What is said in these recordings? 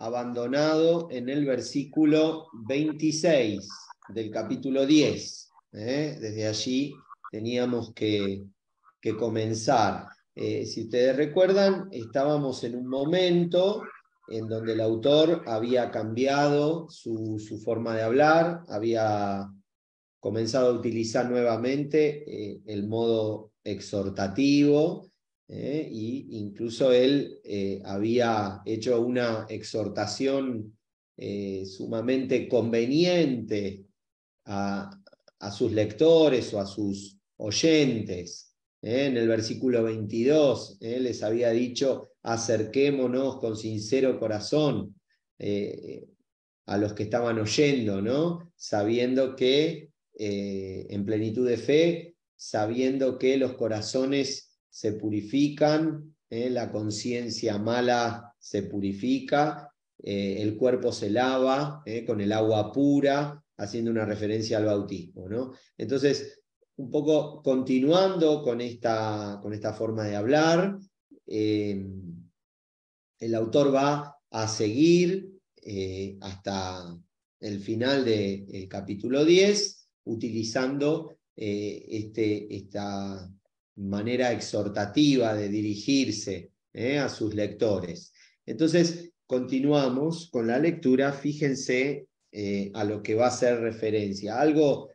abandonado en el versículo 26 del capítulo 10. Desde allí teníamos que comenzar. Si ustedes recuerdan, estábamos en un momento en donde el autor había cambiado su forma de hablar, había comenzado a utilizar nuevamente el modo exhortativo, e incluso él había hecho una exhortación sumamente conveniente a sus lectores o a sus oyentes. En el versículo 22 les había dicho: acerquémonos con sincero corazón a los que estaban oyendo, ¿no? Sabiendo que en plenitud de fe, sabiendo que los corazones se purifican, la conciencia mala se purifica, el cuerpo se lava con el agua pura, haciendo una referencia al bautismo, ¿no? Entonces, un poco continuando con esta forma de hablar, el autor va a seguir hasta el final del capítulo 10, utilizando esta manera exhortativa de dirigirse a sus lectores. Entonces, continuamos con la lectura. Fíjense a lo que va a hacer referencia. Algo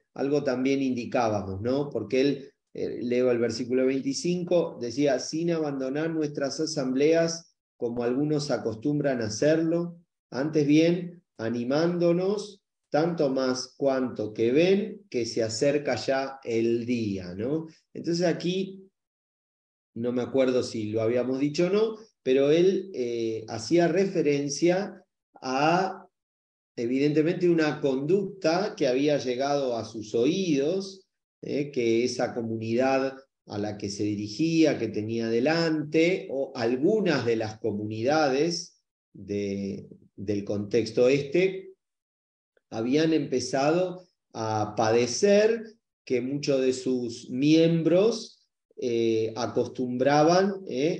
también indicábamos, ¿no? Porque él, leo el versículo 25, decía: sin abandonar nuestras asambleas como algunos acostumbran a hacerlo, antes bien, animándonos, tanto más cuanto que ven que se acerca ya el día, ¿no? Entonces aquí, no me acuerdo si lo habíamos dicho o no, pero él hacía referencia a, evidentemente, una conducta que había llegado a sus oídos, que esa comunidad a la que se dirigía, que tenía delante, o algunas de las comunidades del contexto habían empezado a padecer que muchos de sus miembros acostumbraban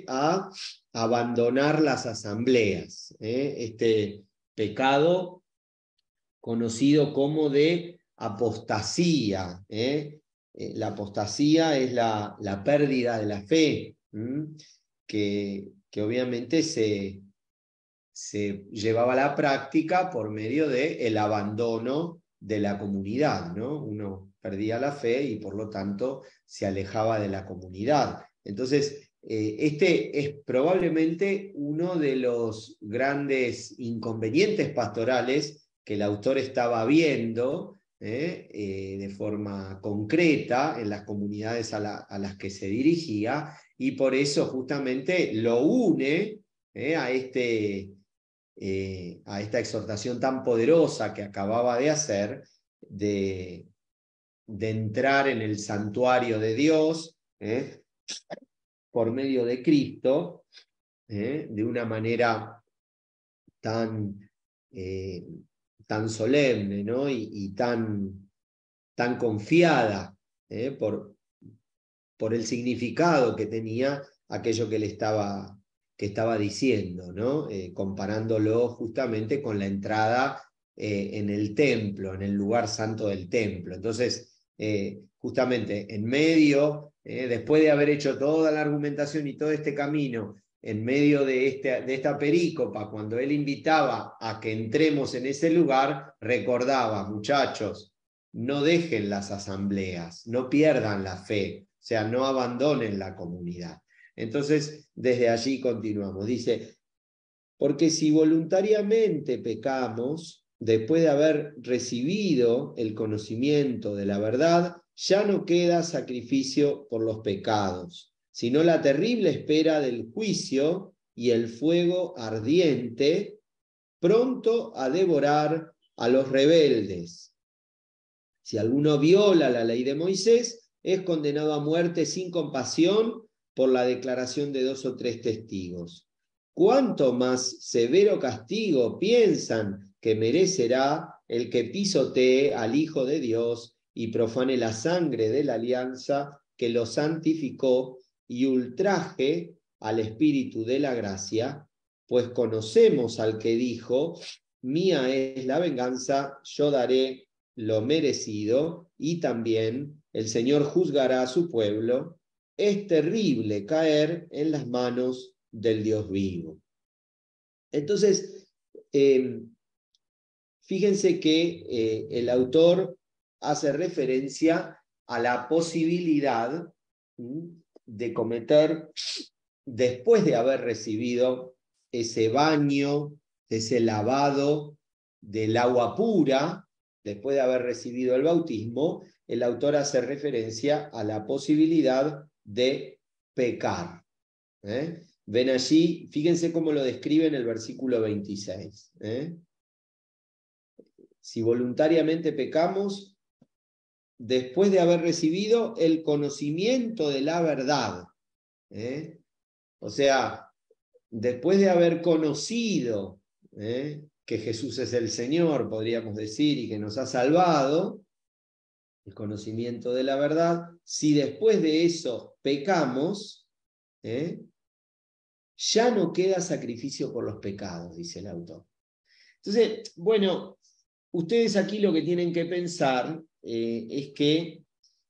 a abandonar las asambleas. Este pecado conocido como de apostasía. La apostasía es la pérdida de la fe, que obviamente se llevaba a la práctica por medio del abandono de la comunidad, ¿no? Uno perdía la fe y por lo tanto se alejaba de la comunidad. Entonces, este es probablemente uno de los grandes inconvenientes pastorales que el autor estaba viendo de forma concreta en las comunidades a las que se dirigía, y por eso justamente lo une a esta exhortación tan poderosa que acababa de hacer, de entrar en el santuario de Dios por medio de Cristo, de una manera tan solemne, ¿no? y tan confiada por el significado que tenía aquello que estaba diciendo, ¿no? Comparándolo justamente con la entrada en el templo, en el lugar santo del templo. Entonces, justamente en medio, después de haber hecho toda la argumentación y todo este camino, en medio de esta perícopa, cuando él invitaba a que entremos en ese lugar, recordaba: muchachos, no dejen las asambleas, no pierdan la fe, o sea, no abandonen la comunidad. Entonces, desde allí continuamos. Dice: porque si voluntariamente pecamos, después de haber recibido el conocimiento de la verdad, ya no queda sacrificio por los pecados, sino la terrible espera del juicio y el fuego ardiente, pronto a devorar a los rebeldes. Si alguno viola la ley de Moisés, es condenado a muerte sin compasión por la declaración de 2 o 3 testigos. ¿Cuánto más severo castigo piensan que merecerá el que pisotee al Hijo de Dios y profane la sangre de la alianza que lo santificó y ultraje al Espíritu de la gracia? pues conocemos al que dijo, mía es la venganza, yo daré lo merecido, y también el Señor juzgará a su pueblo. Es terrible caer en las manos del Dios vivo. Entonces, fíjense que el autor hace referencia a la posibilidad de cometer, después de haber recibido ese baño, ese lavado del agua pura, después de haber recibido el bautismo, el autor hace referencia a la posibilidad de pecar. Ven allí, fíjense cómo lo describe en el versículo 26. Si voluntariamente pecamos, después de haber recibido el conocimiento de la verdad. O sea, después de haber conocido que Jesús es el Señor, podríamos decir, y que nos ha salvado, el conocimiento de la verdad, si después de eso pecamos, ya no queda sacrificio por los pecados, dice el autor. Entonces, bueno, ustedes aquí lo que tienen que pensar es que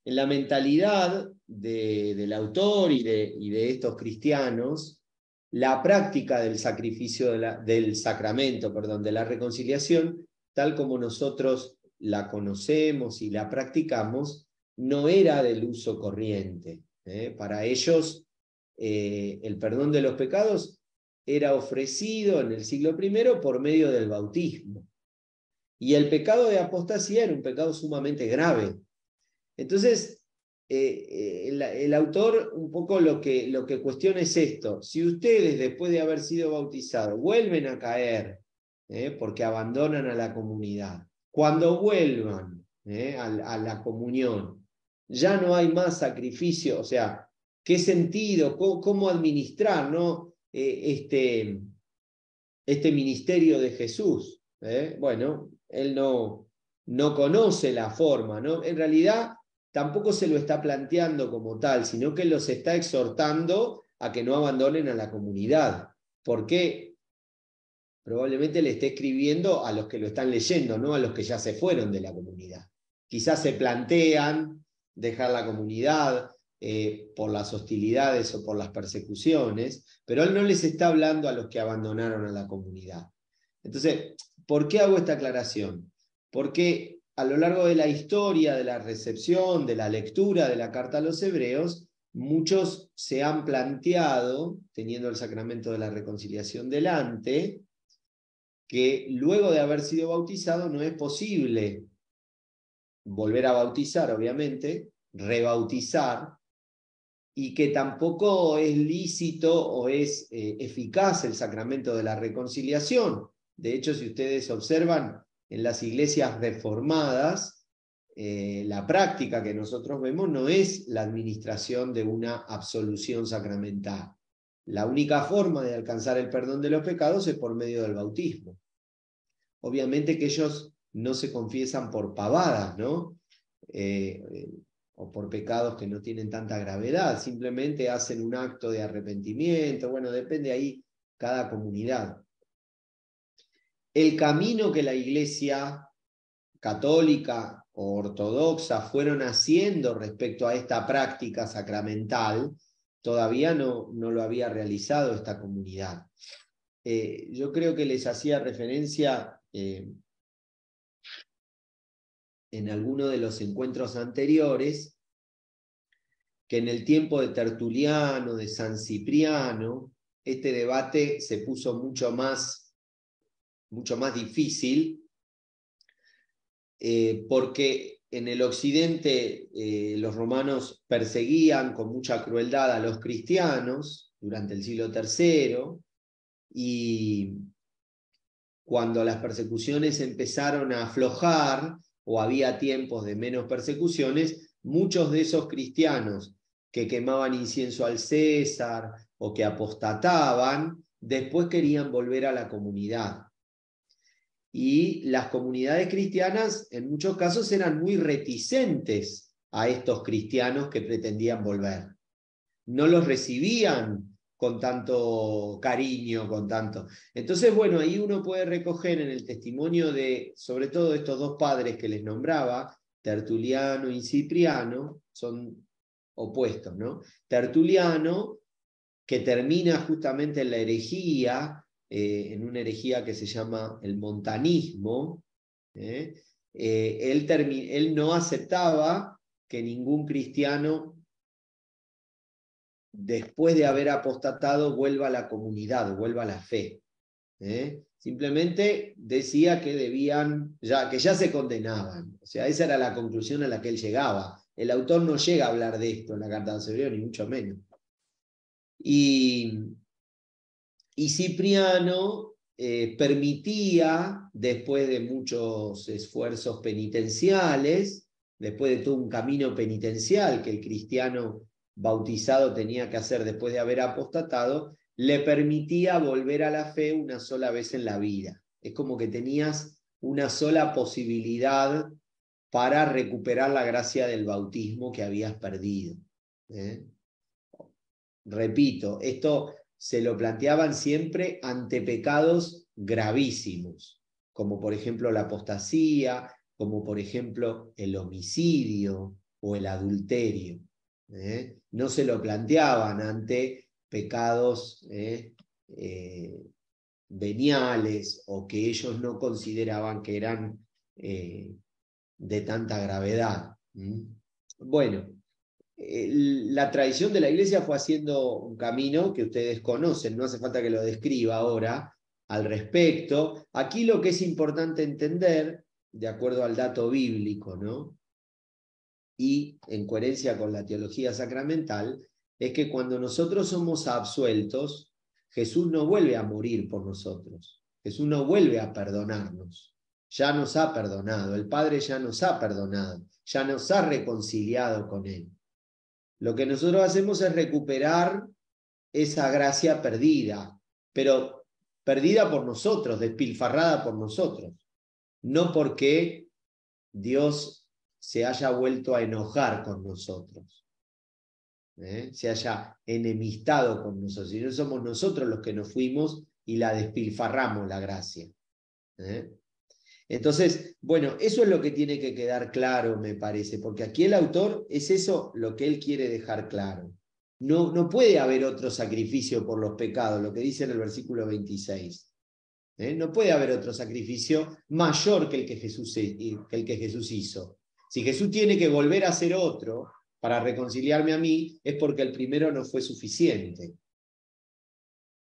en la mentalidad del autor y de estos cristianos, la práctica del sacrificio, del sacramento, de la reconciliación, tal como nosotros la conocemos y la practicamos, no era del uso corriente. Para ellos, el perdón de los pecados era ofrecido en el siglo I por medio del bautismo. Y el pecado de apostasía era un pecado sumamente grave. Entonces, el autor un poco lo que cuestiona es esto. Si ustedes, después de haber sido bautizados, vuelven a caer, porque abandonan a la comunidad, cuando vuelvan a la comunión, ya no hay más sacrificio. O sea, ¿qué sentido? ¿Cómo administrar, ¿no? Este ministerio de Jesús? Bueno, él no conoce la forma, ¿no? En realidad tampoco se lo está planteando como tal, sino que los está exhortando a que no abandonen a la comunidad. Porque probablemente le esté escribiendo a los que lo están leyendo, no a los que ya se fueron de la comunidad. Quizás se plantean dejar la comunidad por las hostilidades o por las persecuciones, pero él no les está hablando a los que abandonaron a la comunidad. Entonces, ¿por qué hago esta aclaración? Porque a lo largo de la historia, de la recepción, de la lectura de la carta a los hebreos, muchos se han planteado, teniendo el sacramento de la reconciliación delante, que luego de haber sido bautizado no es posible volver a bautizar, obviamente, rebautizar, y que tampoco es lícito o es eficaz el sacramento de la reconciliación. De hecho, si ustedes observan en las iglesias reformadas, la práctica que nosotros vemos no es la administración de una absolución sacramental. La única forma de alcanzar el perdón de los pecados es por medio del bautismo. Obviamente que ellos no se confiesan por pavadas, ¿no? O por pecados que no tienen tanta gravedad, simplemente hacen un acto de arrepentimiento. Bueno, depende ahí cada comunidad. El camino que la Iglesia católica o ortodoxa fueron haciendo respecto a esta práctica sacramental, todavía no lo había realizado esta comunidad. Yo creo que les hacía referencia en alguno de los encuentros anteriores, que en el tiempo de Tertuliano, de San Cipriano, este debate se puso mucho más difícil, porque en el occidente los romanos perseguían con mucha crueldad a los cristianos durante el siglo III, y cuando las persecuciones empezaron a aflojar o había tiempos de menos persecuciones, muchos de esos cristianos que quemaban incienso al César o que apostataban, después querían volver a la comunidad. Y las comunidades cristianas en muchos casos eran muy reticentes a estos cristianos que pretendían volver. No los recibían con tanto cariño, con tanto. Entonces, bueno, ahí uno puede recoger en el testimonio de, sobre todo, estos dos padres que les nombraba, Tertuliano y Cipriano, son opuestos, ¿no? Tertuliano, que termina justamente en la herejía, en una herejía que se llama el montanismo, él no aceptaba que ningún cristiano, después de haber apostatado, vuelva a la comunidad, vuelva a la fe. Simplemente decía que que ya se condenaban. O sea, esa era la conclusión a la que él llegaba. El autor no llega a hablar de esto en la carta de los Hebreos, ni mucho menos. Y Cipriano permitía, después de muchos esfuerzos penitenciales, después de todo un camino penitencial que el cristiano bautizado tenía que hacer después de haber apostatado, le permitía volver a la fe una sola vez en la vida. Es como que tenías una sola posibilidad para recuperar la gracia del bautismo que habías perdido. Repito, esto se lo planteaban siempre ante pecados gravísimos, como por ejemplo la apostasía, como por ejemplo el homicidio o el adulterio. No se lo planteaban ante pecados veniales o que ellos no consideraban que eran de tanta gravedad. Bueno, la tradición de la iglesia fue haciendo un camino que ustedes conocen, no hace falta que lo describa ahora al respecto. Aquí lo que es importante entender, de acuerdo al dato bíblico, ¿no? Y en coherencia con la teología sacramental, es que cuando nosotros somos absueltos, Jesús no vuelve a morir por nosotros. Jesús no vuelve a perdonarnos. Ya nos ha perdonado. El Padre ya nos ha perdonado. Ya nos ha reconciliado con Él. Lo que nosotros hacemos es recuperar esa gracia perdida, pero perdida por nosotros, despilfarrada por nosotros. No porque Dios se haya vuelto a enojar con nosotros, se haya enemistado con nosotros, sino somos nosotros los que nos fuimos y la despilfarramos la gracia. Entonces, bueno, eso es lo que tiene que quedar claro, me parece, porque aquí el autor es eso lo que él quiere dejar claro. No puede haber otro sacrificio por los pecados, lo que dice en el versículo 26. No puede haber otro sacrificio mayor que el que Jesús hizo. Si Jesús tiene que volver a hacer otro para reconciliarme a mí, es porque el primero no fue suficiente.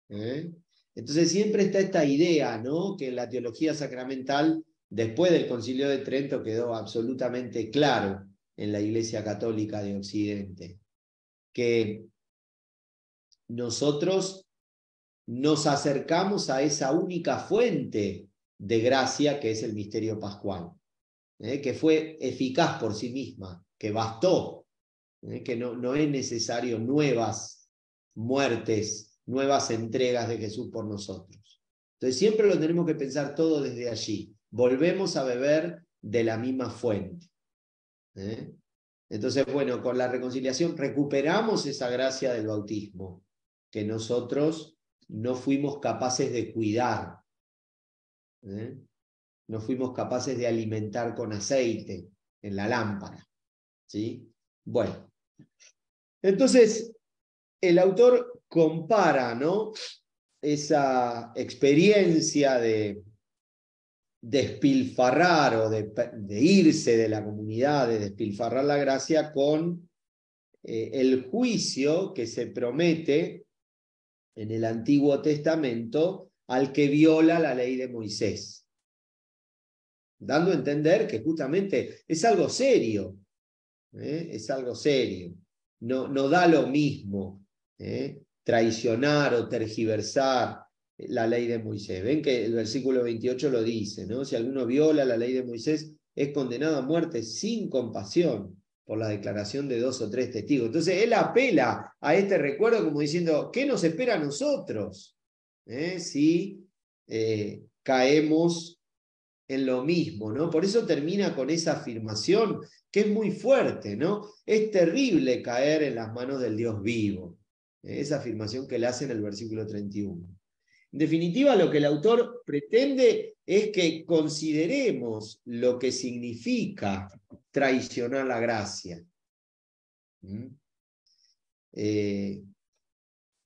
Entonces siempre está esta idea, ¿no? Que en la teología sacramental, después del Concilio de Trento, quedó absolutamente claro en la Iglesia Católica de Occidente, que nosotros nos acercamos a esa única fuente de gracia que es el misterio pascual, que fue eficaz por sí misma, que bastó, que no es necesario nuevas muertes, nuevas entregas de Jesús por nosotros. Entonces siempre lo tenemos que pensar todo desde allí. Volvemos a beber de la misma fuente. Entonces, bueno, con la reconciliación recuperamos esa gracia del bautismo que nosotros no fuimos capaces de cuidar. No fuimos capaces de alimentar con aceite en la lámpara. ¿Sí? Bueno, entonces el autor compara, ¿no?, esa experiencia de despilfarrar o de irse de la comunidad, de despilfarrar la gracia, con el juicio que se promete en el Antiguo Testamento al que viola la ley de Moisés, dando a entender que justamente es algo serio, es algo serio. No da lo mismo traicionar o tergiversar la ley de Moisés. Ven que el versículo 28 lo dice, ¿no? Si alguno viola la ley de Moisés, es condenado a muerte sin compasión por la declaración de 2 o 3 testigos. Entonces él apela a este recuerdo como diciendo, ¿qué nos espera a nosotros si caemos en lo mismo, ¿no? Por eso termina con esa afirmación que es muy fuerte, ¿no? Es terrible caer en las manos del Dios vivo. Esa afirmación que le hace en el versículo 31. En definitiva, lo que el autor pretende es que consideremos lo que significa traicionar la gracia.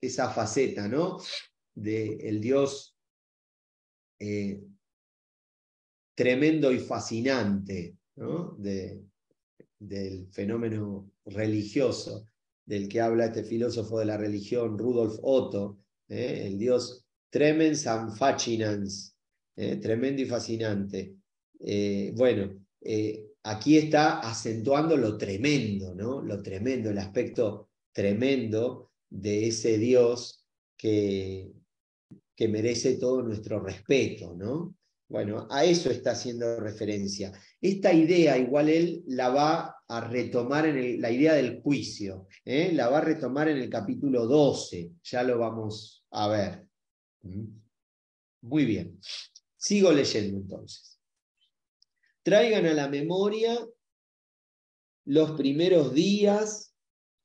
Esa faceta, ¿no?, del Dios tremendo y fascinante, ¿no?, del fenómeno religioso del que habla este filósofo de la religión, Rudolf Otto, el Dios tremens and fascinans, tremendo y fascinante. Aquí está acentuando lo tremendo, ¿no?, lo tremendo, el aspecto tremendo de ese Dios que merece todo nuestro respeto, ¿no? Bueno, a eso está haciendo referencia. Esta idea, igual él la va a retomar la idea del juicio, la va a retomar en el capítulo 12, ya lo vamos a ver. Muy bien, sigo leyendo entonces. Traigan a la memoria los primeros días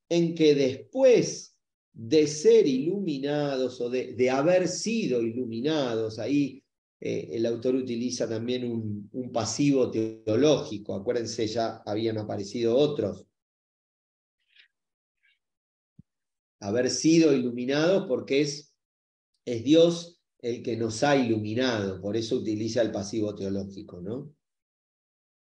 en que después de ser iluminados o de haber sido iluminados, ahí el autor utiliza también un pasivo teológico, acuérdense, ya habían aparecido otros. Haber sido iluminados porque es Dios el que nos ha iluminado, por eso utiliza el pasivo teológico, ¿no?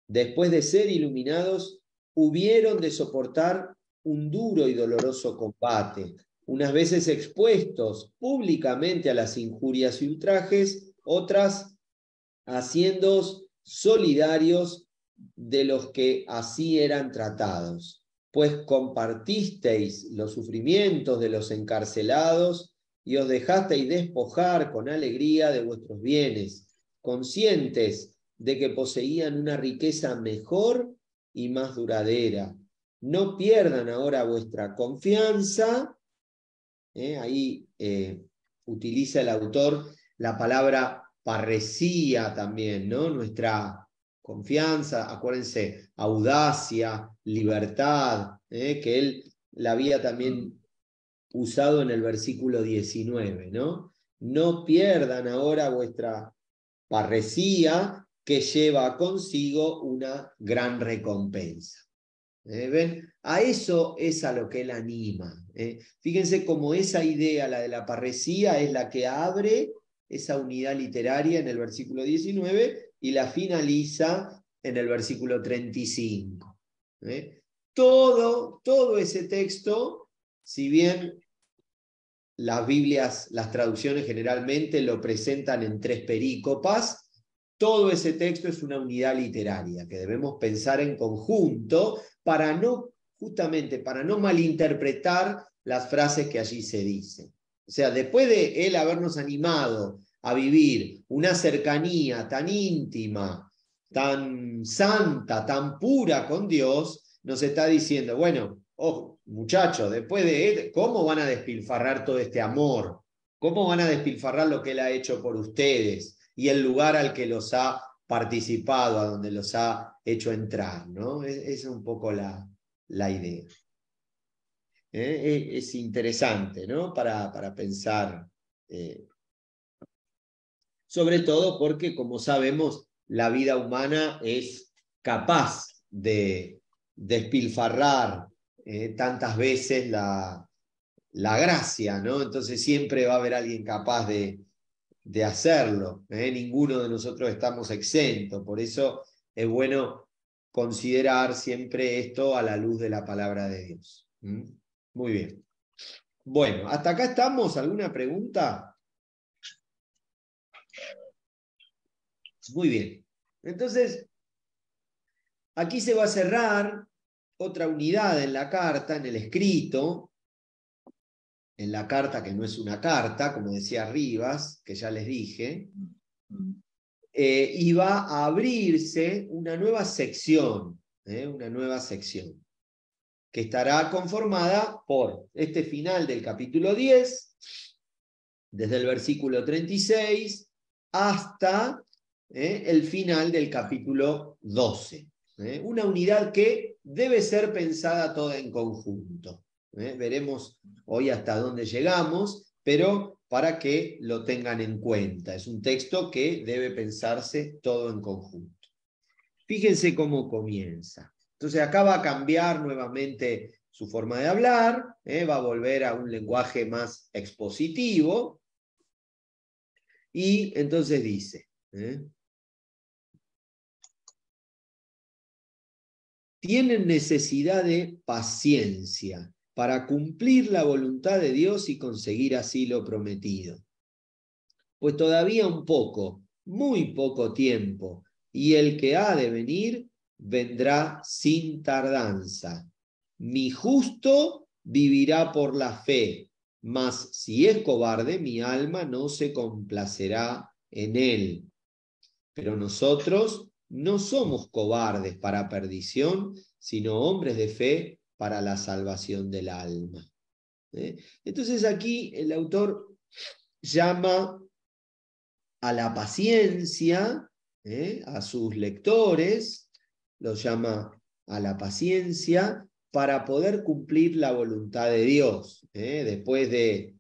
Después de ser iluminados, hubieron de soportar un duro y doloroso combate, unas veces expuestos públicamente a las injurias y ultrajes, otras haciéndoos solidarios de los que así eran tratados, pues compartisteis los sufrimientos de los encarcelados y os dejasteis despojar con alegría de vuestros bienes, conscientes de que poseían una riqueza mejor y más duradera. No pierdan ahora vuestra confianza. Ahí utiliza el autor la palabra parresía también, ¿no? Nuestra confianza, acuérdense, audacia, libertad, que él la había también usado en el versículo 19, ¿no? No pierdan ahora vuestra parresía, que lleva consigo una gran recompensa. ¿Ven? A eso es a lo que él anima. Fíjense cómo esa idea, la de la parresía, es la que abre esa unidad literaria en el versículo 19 y la finaliza en el versículo 35. Todo ese texto, si bien las Biblias, las traducciones generalmente lo presentan en 3 perícopas, todo ese texto es una unidad literaria que debemos pensar en conjunto justamente para no malinterpretar las frases que allí se dicen. O sea, después de él habernos animado a vivir una cercanía tan íntima, tan santa, tan pura con Dios, nos está diciendo, bueno, oh, muchachos, después de él, ¿cómo van a despilfarrar todo este amor? ¿Cómo van a despilfarrar lo que él ha hecho por ustedes y el lugar al que los ha participado, a donde los ha hecho entrar, ¿no? Es un poco la idea. Es interesante, ¿no? Para pensar, sobre todo porque, como sabemos, la vida humana es capaz de despilfarrar tantas veces la gracia, ¿no? Entonces siempre va a haber alguien capaz de hacerlo. Ninguno de nosotros estamos exentos. Por eso es bueno considerar siempre esto a la luz de la palabra de Dios. Muy bien. Bueno, hasta acá estamos. ¿Alguna pregunta? Muy bien. Entonces, aquí se va a cerrar otra unidad en la carta, en el escrito, en la carta que no es una carta, como decía Rivas, que ya les dije, y va a abrirse una nueva sección, que estará conformada por este final del capítulo 10, desde el versículo 36 hasta el final del capítulo 12. Una unidad que debe ser pensada toda en conjunto. Veremos hoy hasta dónde llegamos, pero para que lo tengan en cuenta. Es un texto que debe pensarse todo en conjunto. Fíjense cómo comienza. Entonces acá va a cambiar nuevamente su forma de hablar, va a volver a un lenguaje más expositivo, y entonces dice, tienen necesidad de paciencia para cumplir la voluntad de Dios y conseguir así lo prometido. Pues todavía un poco, muy poco tiempo, y el que ha de venir vendrá sin tardanza. Mi justo vivirá por la fe, mas si es cobarde, mi alma no se complacerá en él. Pero nosotros no somos cobardes para perdición, sino hombres de fe para la salvación del alma. Entonces aquí el autor llama a la paciencia, a sus lectores, los llama a la paciencia para poder cumplir la voluntad de Dios. Después de...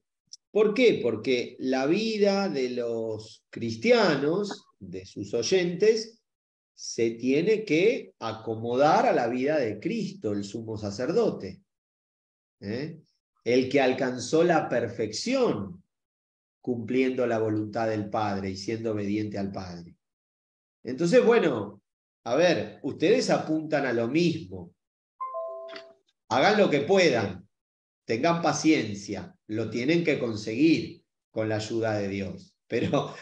¿Por qué? Porque la vida de los cristianos, de sus oyentes, se tiene que acomodar a la vida de Cristo, el sumo sacerdote. El que alcanzó la perfección cumpliendo la voluntad del Padre y siendo obediente al Padre. Entonces, bueno, a ver, ustedes apuntan a lo mismo. Hagan lo que puedan, tengan paciencia, lo tienen que conseguir con la ayuda de Dios. Pero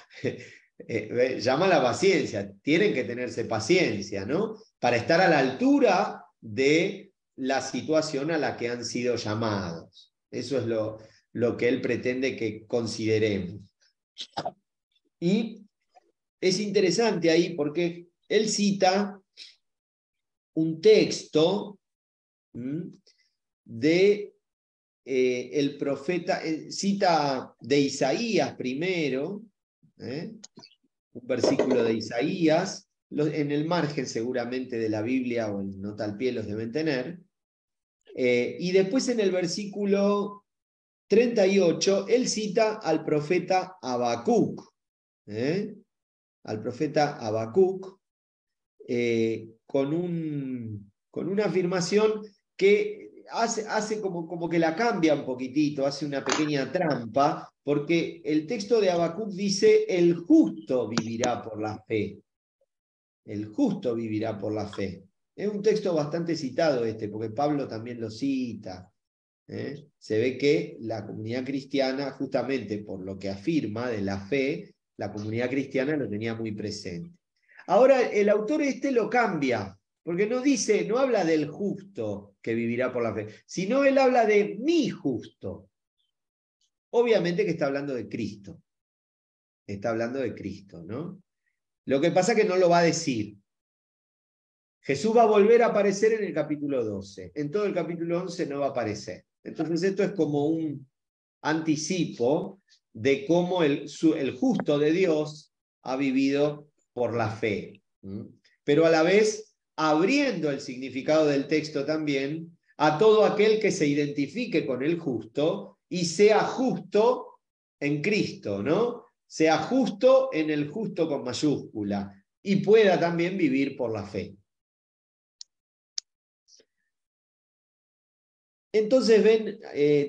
llama la paciencia, tienen que tenerse paciencia, ¿no? Para estar a la altura de la situación a la que han sido llamados. Eso es lo que él pretende que consideremos. Y es interesante ahí porque él cita un texto de el profeta, cita de Isaías primero, un versículo de Isaías, en el margen seguramente de la Biblia o en nota al pie los deben tener, y después en el versículo 38, él cita al profeta Habacuc, al profeta Habacuc, con una afirmación que hace como que la cambia un poquitito, hace una pequeña trampa, porque el texto de Habacuc dice, el justo vivirá por la fe. El justo vivirá por la fe. Es un texto bastante citado porque Pablo también lo cita. Se ve que la comunidad cristiana, justamente por lo que afirma de la fe, la comunidad cristiana lo tenía muy presente. Ahora el autor lo cambia, porque no habla del justo que vivirá por la fe, sino él habla de mi justo. Obviamente que está hablando de Cristo. Está hablando de Cristo, ¿no? Lo que pasa es que no lo va a decir. Jesús va a volver a aparecer en el capítulo 12. En todo el capítulo 11 no va a aparecer. Entonces esto es como un anticipo de cómo el justo de Dios ha vivido por la fe. Pero a la vez abriendo el significado del texto también a todo aquel que se identifique con el justo y sea justo en Cristo, ¿no? Sea justo en el justo con mayúscula y pueda también vivir por la fe. Entonces ven,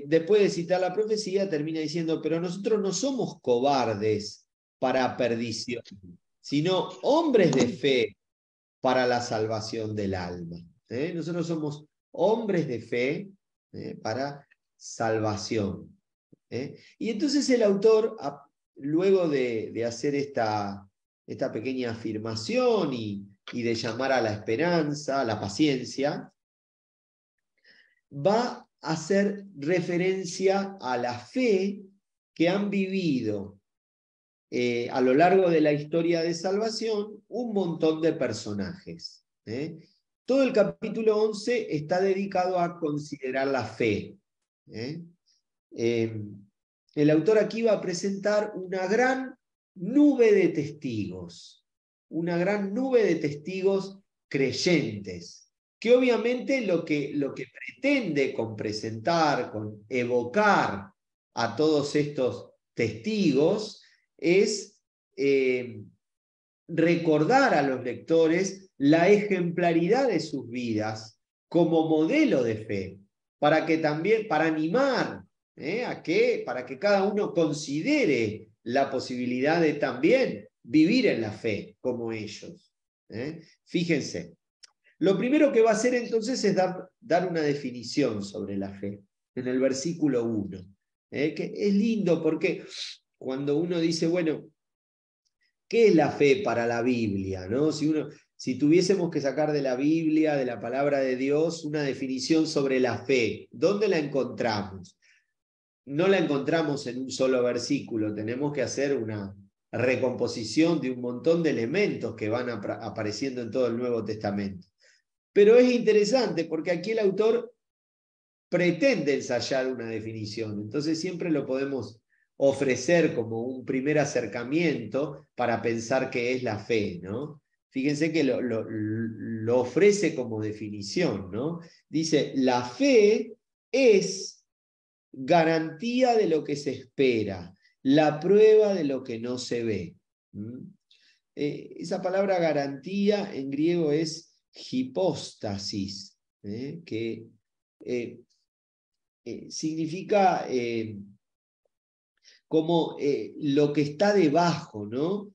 después de citar la profecía, termina diciendo, pero nosotros no somos cobardes para perdición, sino hombres de fe para la salvación del alma. Nosotros somos hombres de fe para salvación. Y entonces el autor, luego de hacer esta pequeña afirmación y de llamar a la esperanza, a la paciencia, va a hacer referencia a la fe que han vivido a lo largo de la historia de salvación un montón de personajes. Todo el capítulo 11 está dedicado a considerar la fe. El autor aquí va a presentar una gran nube de testigos creyentes, que obviamente lo que pretende con presentar, con evocar a todos estos testigos es recordar a los lectores la ejemplaridad de sus vidas como modelo de fe, para que también, para animar para que cada uno considere la posibilidad de también vivir en la fe como ellos. Fíjense, lo primero que va a hacer entonces es dar una definición sobre la fe, en el versículo 1, que es lindo porque cuando uno dice, bueno, ¿qué es la fe para la Biblia? ¿No? Si tuviésemos que sacar de la Biblia, de la palabra de Dios, una definición sobre la fe, ¿dónde la encontramos? No la encontramos en un solo versículo, tenemos que hacer una recomposición de un montón de elementos que van apareciendo en todo el Nuevo Testamento. Pero es interesante porque aquí el autor pretende ensayar una definición, entonces siempre lo podemos ofrecer como un primer acercamiento para pensar qué es la fe, ¿no? Fíjense que lo ofrece como definición, ¿no? Dice, la fe es garantía de lo que se espera, la prueba de lo que no se ve. Esa palabra garantía en griego es hipóstasis, que significa como lo que está debajo, ¿no?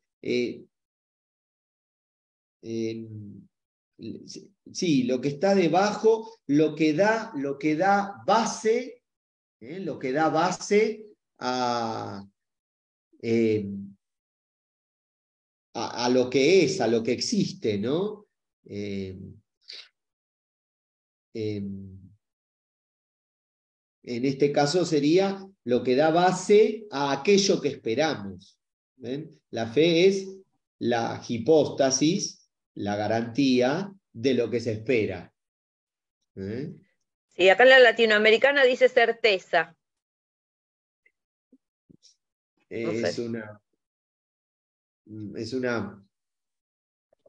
Sí, lo que está debajo, lo que da base, lo que da base a lo que es, a lo que existe, ¿no? En este caso sería lo que da base a aquello que esperamos. ¿Ven? La fe es la hipóstasis, la garantía de lo que se espera. Sí, acá en la latinoamericana dice certeza. No sé. Es una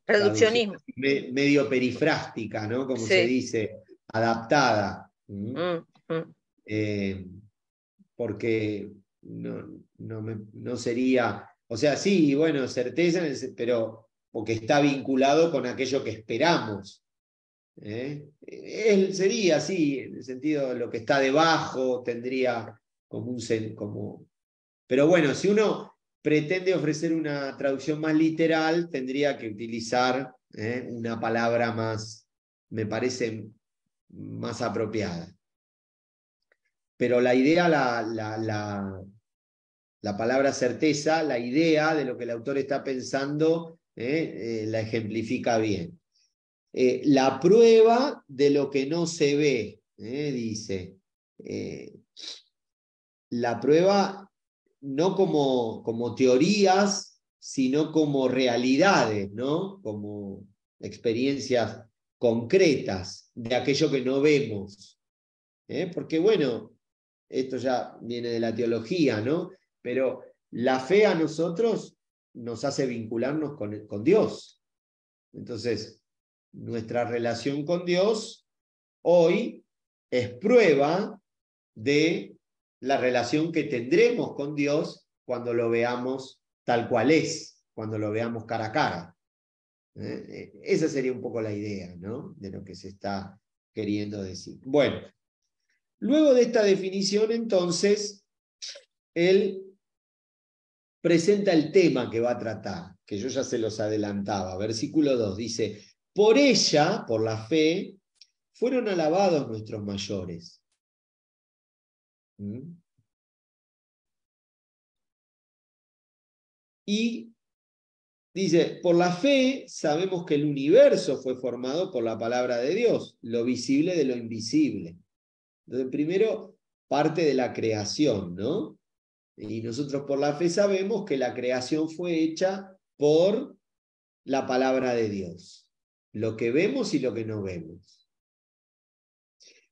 traducción Reduccionismo. medio perifrástica, ¿no? Como se Sí. dice, adaptada. Mm. Porque no sería, o sea, sí, bueno, certeza, pero porque está vinculado con aquello que esperamos. Él sería así, en el sentido de lo que está debajo, tendría como. Pero bueno, si uno pretende ofrecer una traducción más literal, tendría que utilizar una palabra más, me parece, más apropiada. Pero la idea, la palabra certeza, la idea de lo que el autor está pensando, la ejemplifica bien. La prueba de lo que no se ve, dice. La prueba no como teorías, sino como realidades, ¿no? Como experiencias concretas de aquello que no vemos. Porque bueno, esto ya viene de la teología, ¿no? Pero la fe a nosotros nos hace vincularnos con Dios. Entonces, nuestra relación con Dios hoy es prueba de la relación que tendremos con Dios cuando lo veamos tal cual es, cuando lo veamos cara a cara. Esa sería un poco la idea, ¿no? De lo que se está queriendo decir. Bueno, luego de esta definición, entonces, él presenta el tema que va a tratar, que yo ya se los adelantaba. Versículo 2 dice, por ella, por la fe, fueron alabados nuestros mayores. Y dice, por la fe sabemos que el universo fue formado por la palabra de Dios, lo visible de lo invisible. Entonces, primero parte de la creación, ¿no? Y nosotros por la fe sabemos que la creación fue hecha por la palabra de Dios. Lo que vemos y lo que no vemos.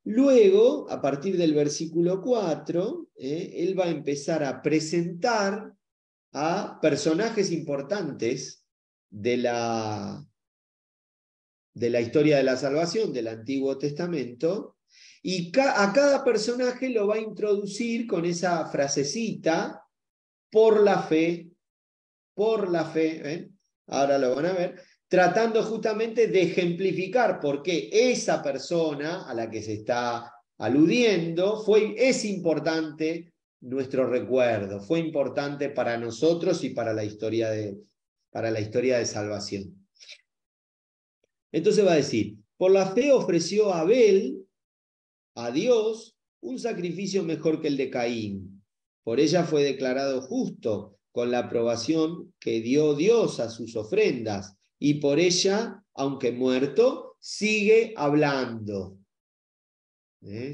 Luego, a partir del versículo 4, él va a empezar a presentar a personajes importantes de la de la historia de la salvación del Antiguo Testamento, y a cada personaje lo va a introducir con esa frasecita, por la fe, ¿ven? Ahora lo van a ver, tratando justamente de ejemplificar por qué esa persona a la que se está aludiendo es importante nuestro recuerdo, fue importante para nosotros y para la historia de salvación. Entonces va a decir, por la fe ofreció Abel a Dios un sacrificio mejor que el de Caín. Por ella fue declarado justo con la aprobación que dio Dios a sus ofrendas, y por ella, aunque muerto, sigue hablando.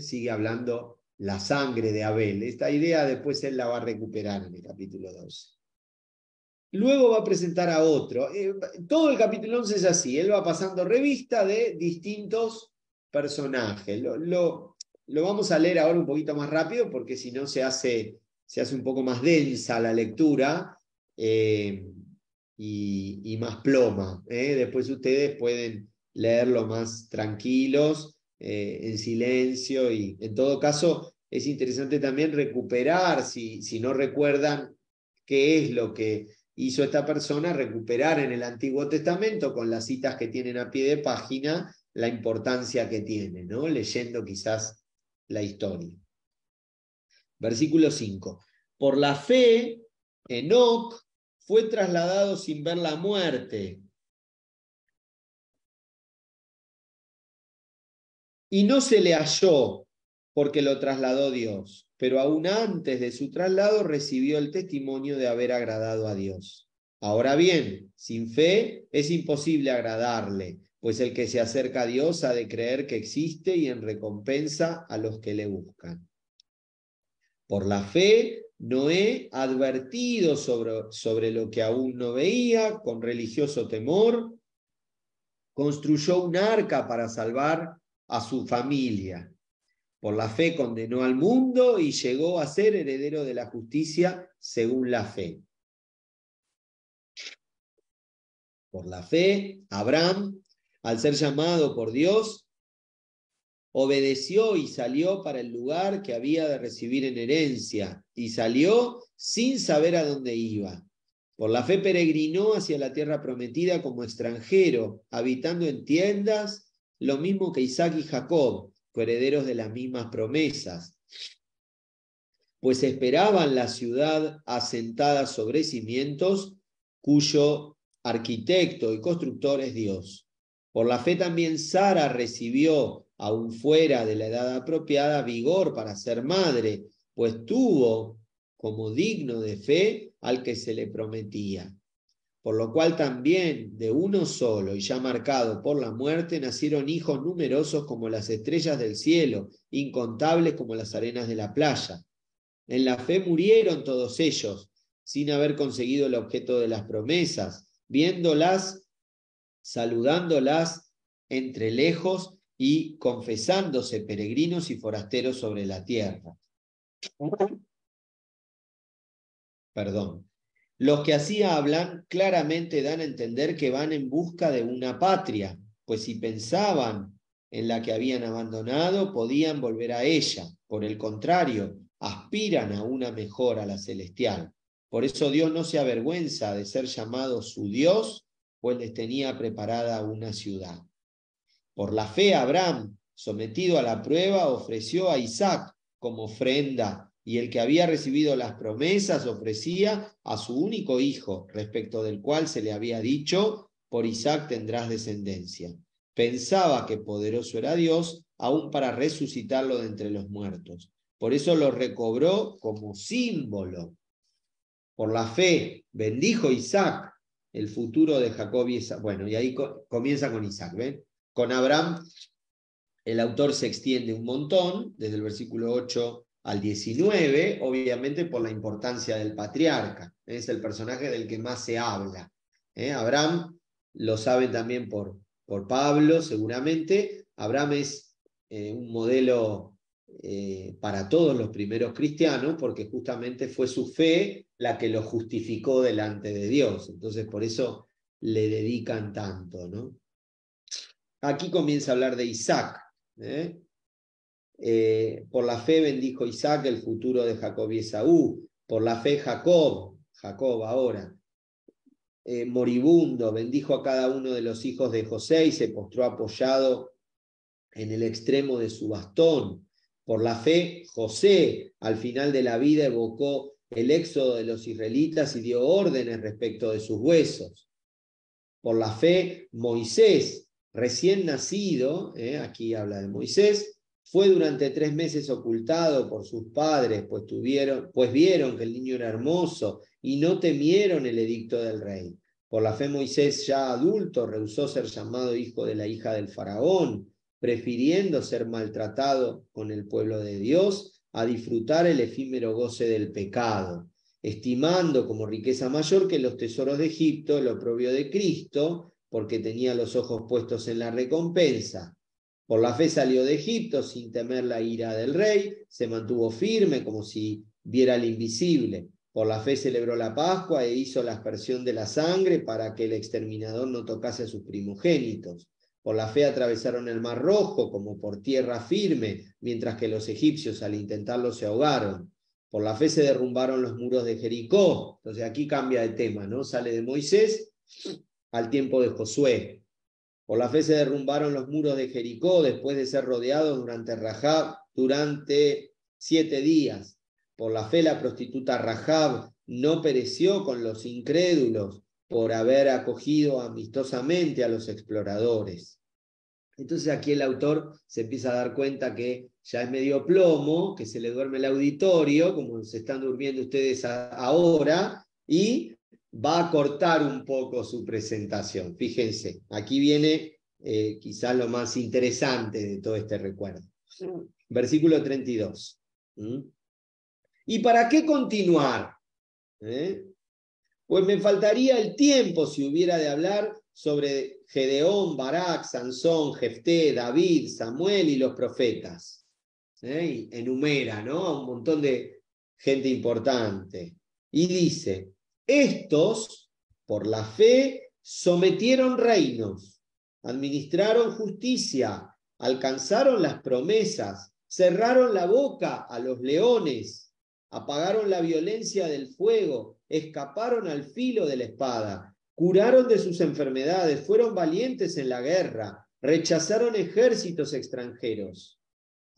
Sigue hablando la sangre de Abel. Esta idea después él la va a recuperar en el capítulo 12. Luego va a presentar a otro. Todo el capítulo 11 es así. Él va pasando revista de distintos personajes. Lo vamos a leer ahora un poquito más rápido porque si no se hace un poco más densa la lectura y más ploma. Después ustedes pueden leerlo más tranquilos, en silencio, y en todo caso es interesante también recuperar, si no recuerdan qué es lo que hizo esta persona, recuperar en el Antiguo Testamento con las citas que tienen a pie de página la importancia que tiene, ¿no? Leyendo quizás la historia. Versículo 5. Por la fe, Enoc fue trasladado sin ver la muerte, y no se le halló porque lo trasladó Dios, pero aún antes de su traslado recibió el testimonio de haber agradado a Dios. Ahora bien, sin fe es imposible agradarle, pues el que se acerca a Dios ha de creer que existe y en recompensa a los que le buscan. Por la fe, Noé, advertido sobre lo que aún no veía, con religioso temor, construyó un arca para salvar a su familia. Por la fe condenó al mundo y llegó a ser heredero de la justicia según la fe. Por la fe, Abraham, al ser llamado por Dios, obedeció y salió para el lugar que había de recibir en herencia, y salió sin saber a dónde iba. Por la fe peregrinó hacia la tierra prometida como extranjero, habitando en tiendas, lo mismo que Isaac y Jacob, coherederos de las mismas promesas, pues esperaban la ciudad asentada sobre cimientos, cuyo arquitecto y constructor es Dios. Por la fe también Sara recibió, aún fuera de la edad apropiada, vigor para ser madre, pues tuvo como digno de fe al que se le prometía. Por lo cual también de uno solo y ya marcado por la muerte nacieron hijos numerosos como las estrellas del cielo, incontables como las arenas de la playa. En la fe murieron todos ellos, sin haber conseguido el objeto de las promesas, viéndolas, saludándolas entre lejos y confesándose peregrinos y forasteros sobre la tierra. Perdón. Los que así hablan claramente dan a entender que van en busca de una patria, pues si pensaban en la que habían abandonado, podían volver a ella. Por el contrario, aspiran a una mejor, a la celestial. Por eso Dios no se avergüenza de ser llamado su Dios, pues les tenía preparada una ciudad. Por la fe, Abraham, sometido a la prueba, ofreció a Isaac como ofrenda, y el que había recibido las promesas ofrecía a su único hijo, respecto del cual se le había dicho, por Isaac tendrás descendencia. Pensaba que poderoso era Dios, aún para resucitarlo de entre los muertos. Por eso lo recobró como símbolo. Por la fe bendijo Isaac el futuro de Jacob y Isaac. Bueno, y ahí comienza con Isaac, ¿ven? Con Abraham, el autor se extiende un montón, desde el versículo 8 al 19, obviamente por la importancia del patriarca. Es el personaje del que más se habla. Abraham, lo saben también por Pablo, seguramente. Abraham es un modelo para todos los primeros cristianos, porque justamente fue su fe la que lo justificó delante de Dios. Entonces, por eso le dedican tanto, ¿no? aquí comienza a hablar de Isaac. Por la fe bendijo Isaac el futuro de Jacob y Esaú. Por la fe Jacob ahora, moribundo, bendijo a cada uno de los hijos de José y se postró apoyado en el extremo de su bastón. Por la fe, José, al final de la vida, evocó el éxodo de los israelitas y dio órdenes respecto de sus huesos. Por la fe, Moisés, recién nacido, aquí habla de Moisés, fue durante 3 meses ocultado por sus padres, pues vieron que el niño era hermoso y no temieron el edicto del rey. Por la fe, Moisés, ya adulto, rehusó ser llamado hijo de la hija del faraón, prefiriendo ser maltratado con el pueblo de Dios a disfrutar el efímero goce del pecado, estimando como riqueza mayor que los tesoros de Egipto el oprobio de Cristo, porque tenía los ojos puestos en la recompensa. Por la fe salió de Egipto sin temer la ira del rey, se mantuvo firme como si viera el invisible. Por la fe celebró la Pascua e hizo la aspersión de la sangre para que el exterminador no tocase a sus primogénitos. Por la fe atravesaron el Mar Rojo como por tierra firme, mientras que los egipcios al intentarlo se ahogaron. Por la fe se derrumbaron los muros de Jericó. Entonces aquí cambia de tema, ¿no? Sale de Moisés al tiempo de Josué. Por la fe se derrumbaron los muros de Jericó después de ser rodeados durante 7 días. Por la fe la prostituta Rahab no pereció con los incrédulos por haber acogido amistosamente a los exploradores. Entonces aquí el autor se empieza a dar cuenta que ya es medio plomo, que se le duerme el auditorio, como se están durmiendo ustedes ahora, y va a cortar un poco su presentación. Fíjense, aquí viene quizás lo más interesante de todo este recuerdo. Versículo 32. ¿Y para qué continuar? Pues me faltaría el tiempo si hubiera de hablar sobre Gedeón, Barak, Sansón, Jefté, David, Samuel y los profetas. Y enumera, ¿no?, a un montón de gente importante. Y dice, estos, por la fe, sometieron reinos, administraron justicia, alcanzaron las promesas, cerraron la boca a los leones, apagaron la violencia del fuego, escaparon al filo de la espada, curaron de sus enfermedades, fueron valientes en la guerra, rechazaron ejércitos extranjeros.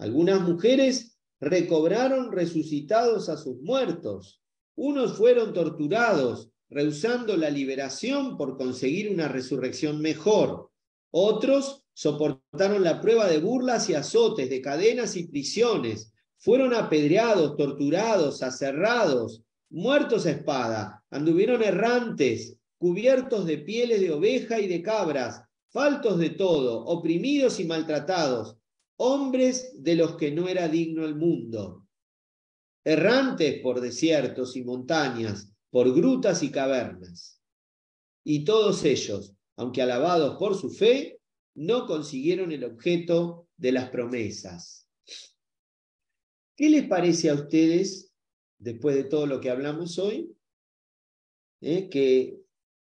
Algunas mujeres recobraron resucitados a sus muertos. Unos fueron torturados, rehusando la liberación por conseguir una resurrección mejor. Otros soportaron la prueba de burlas y azotes, de cadenas y prisiones. Fueron apedreados, torturados, aserrados, muertos a espada, anduvieron errantes, cubiertos de pieles de oveja y de cabras, faltos de todo, oprimidos y maltratados, hombres de los que no era digno el mundo, errantes por desiertos y montañas, por grutas y cavernas. Y todos ellos, aunque alabados por su fe, no consiguieron el objeto de las promesas. ¿Qué les parece a ustedes, después de todo lo que hablamos hoy,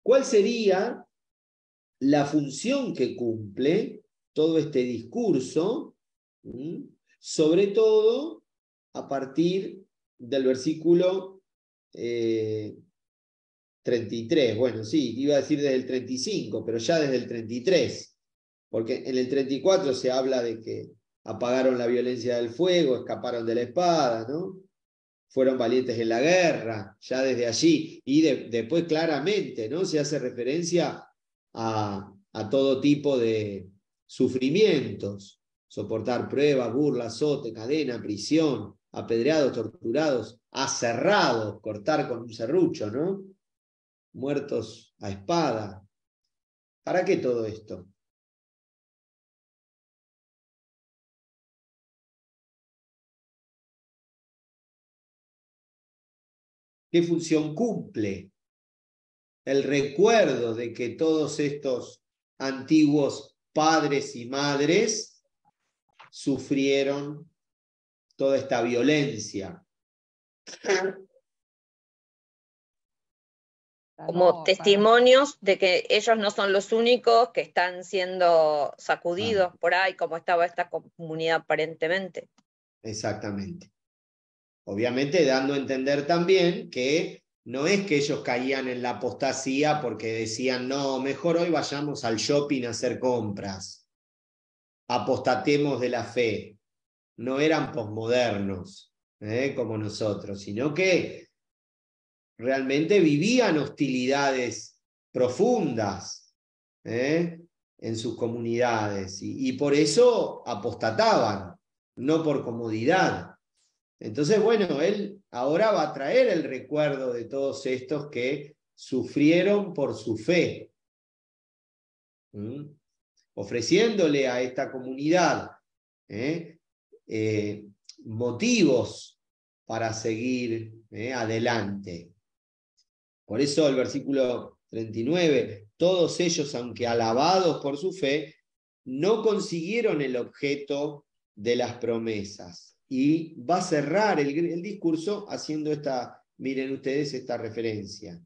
cuál sería la función que cumple todo este discurso, sobre todo a partir del versículo 33? Bueno, sí, iba a decir desde el 35, pero ya desde el 33, porque en el 34 se habla de que apagaron la violencia del fuego, escaparon de la espada, ¿no? Fueron valientes en la guerra, ya desde allí, y después claramente, ¿no?, se hace referencia a todo tipo de sufrimientos, soportar pruebas, burlas, azote, cadena, prisión, apedreados, torturados, aserrados, cortar con un serrucho, ¿no?, muertos a espada. ¿Para qué todo esto? ¿Qué función cumple el recuerdo de que todos estos antiguos padres y madres sufrieron toda esta violencia? como testimonios de que ellos no son los únicos que están siendo sacudidos por ahí, como estaba esta comunidad aparentemente. Exactamente. Obviamente dando a entender también que no es que ellos caían en la apostasía porque decían, no, mejor hoy vayamos al shopping a hacer compras, apostatemos de la fe. No eran posmodernos, como nosotros, sino que realmente vivían hostilidades profundas en sus comunidades y por eso apostataban, no por comodidad. Entonces, bueno, él ahora va a traer el recuerdo de todos estos que sufrieron por su fe, ofreciéndole a esta comunidad motivos para seguir adelante. Por eso el versículo 39, todos ellos, aunque alabados por su fe, no consiguieron el objeto de las promesas. Y va a cerrar el discurso haciendo miren ustedes esta referencia.